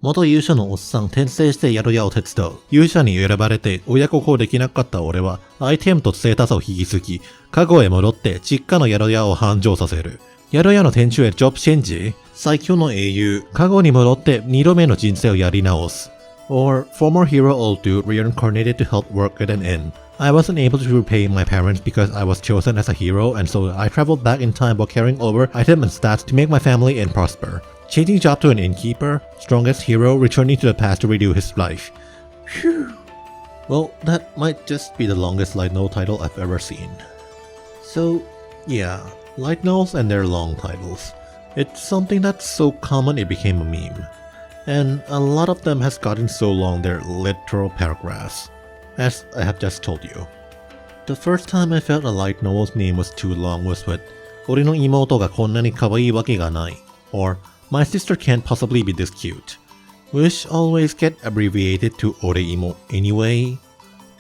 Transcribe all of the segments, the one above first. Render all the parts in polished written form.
元勇者のおっさん転生して宿屋を手伝う。勇者に選ばれて親孝行できなかった俺は、アイテムとステータスを引き継ぎ、加護へ戻って実家の宿屋を繁盛させる。宿屋の店主へジョブチェンジ、最強の英雄、加護に戻って2度目の人生をやり直す。Or, former hero old dude reincarnated to help work at an inn. I wasn't able to repay my parents because I was chosen as a hero, and so I traveled back in time while carrying over items and stats to make my family and prosper. Changing job to an innkeeper, strongest hero returning to the past to redo his life. Phew. Well, that might just be the longest light novel title I've ever seen. So, yeah, light novels and their long titles. It's something that's so common it became a meme. And a lot of them has gotten so long they're literal paragraphs, as I have just told you. The first time I felt a light novel's name was too long was with 俺の妹がこんなに可愛いわけがない or My sister can't possibly be this cute, which always get abbreviated to Oreimo anyway.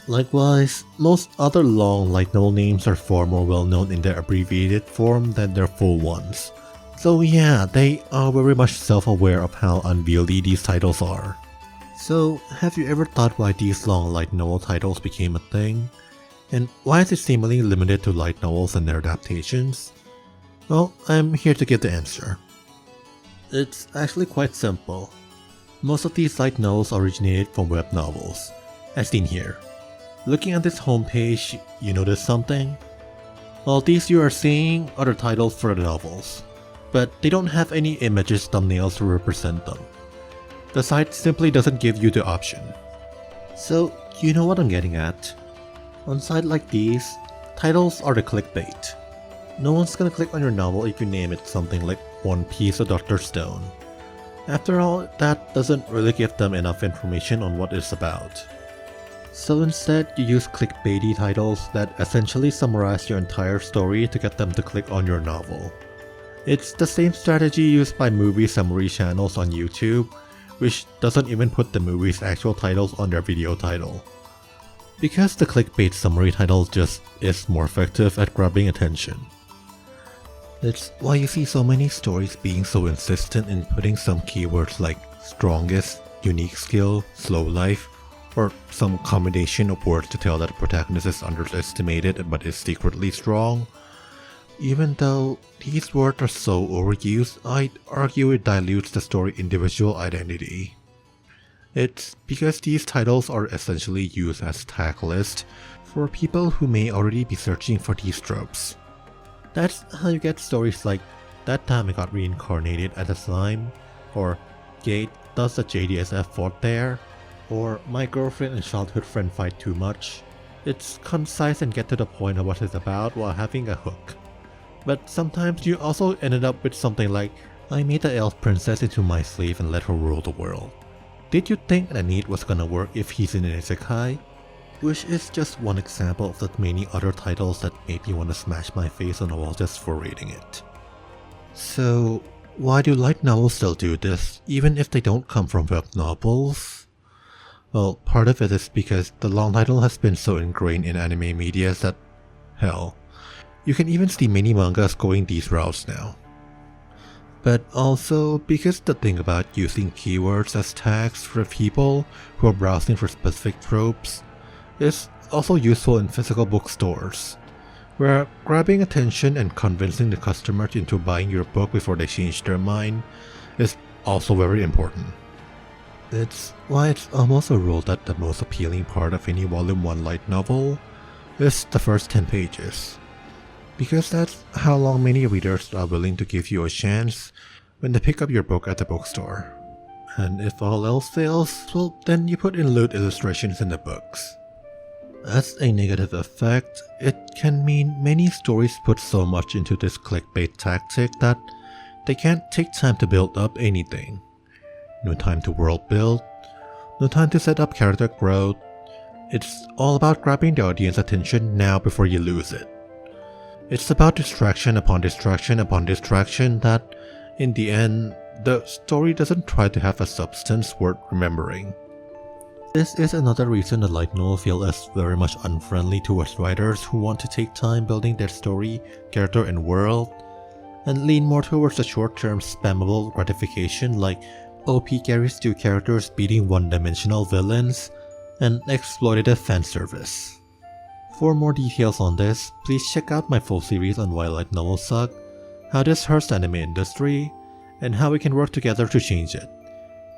Likewise, most other long light novel names are far more well known in their abbreviated form than their full ones. So yeah, they are very much self-aware of how unwieldy these titles are. So, have you ever thought why these long light novel titles became a thing? And why is it seemingly limited to light novels and their adaptations? Well, I'm here to give the answer. It's actually quite simple. Most of these light novels originated from web novels, as seen here. Looking at this homepage, you notice something? Well, these you are seeing are the titles for the novels, but they don't have any images thumbnails to represent them. The site simply doesn't give you the option. So, you know what I'm getting at. On sites like these, titles are the clickbait. No one's gonna click on your novel if you name it something like One Piece or Dr. Stone. After all, that doesn't really give them enough information on what it's about. So instead, you use clickbaity titles that essentially summarize your entire story to get them to click on your novel. It's the same strategy used by movie summary channels on YouTube, which doesn't even put the movie's actual titles on their video title. Because the clickbait summary title just is more effective at grabbing attention. It's why you see so many stories being so insistent in putting some keywords like strongest, unique skill, slow life, or some combination of words to tell that the protagonist is underestimated but is secretly strong. Even though these words are so overused, I'd argue it dilutes the story's individual identity. It's because these titles are essentially used as tag lists for people who may already be searching for these tropes. That's how you get stories like That Time I Got Reincarnated as a Slime, or Gate Does the JDSF Fought There, or My Girlfriend and Childhood Friend Fight Too Much. It's concise and get to the point of what it's about while having a hook. But sometimes you also ended up with something like, I made the elf princess into my slave and let her rule the world. Did you think that need was gonna work if he's in an isekai? Which is just one example of the many other titles that made me want to smash my face on the wall just for reading it. So, why do light novels still do this, even if they don't come from web novels? Well, part of it is because the long title has been so ingrained in anime media that, hell, you can even see many mangas going these routes now. But also because the thing about using keywords as tags for people who are browsing for specific tropes is also useful in physical bookstores, where grabbing attention and convincing the customer into buying your book before they change their mind is also very important. It's why it's almost a rule that the most appealing part of any Volume 1 light novel is the first 10 pages. Because that's how long many readers are willing to give you a chance when they pick up your book at the bookstore. And if all else fails, well, then you put in lewd illustrations in the books. As a negative effect, it can mean many stories put so much into this clickbait tactic that they can't take time to build up anything. No time to world build, no time to set up character growth. It's all about grabbing the audience attention now before you lose it. It's about distraction upon distraction upon distraction that, in the end, the story doesn't try to have a substance worth remembering. This is another reason the light novel feels as very much unfriendly towards writers who want to take time building their story, character, and world, and lean more towards the short-term spammable gratification like OP carries 2 characters beating one-dimensional villains, and exploitative fan service. For more details on this, please check out my full series on why light novels suck, how this hurts the anime industry, and how we can work together to change it.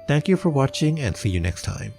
Thank you for watching and see you next time.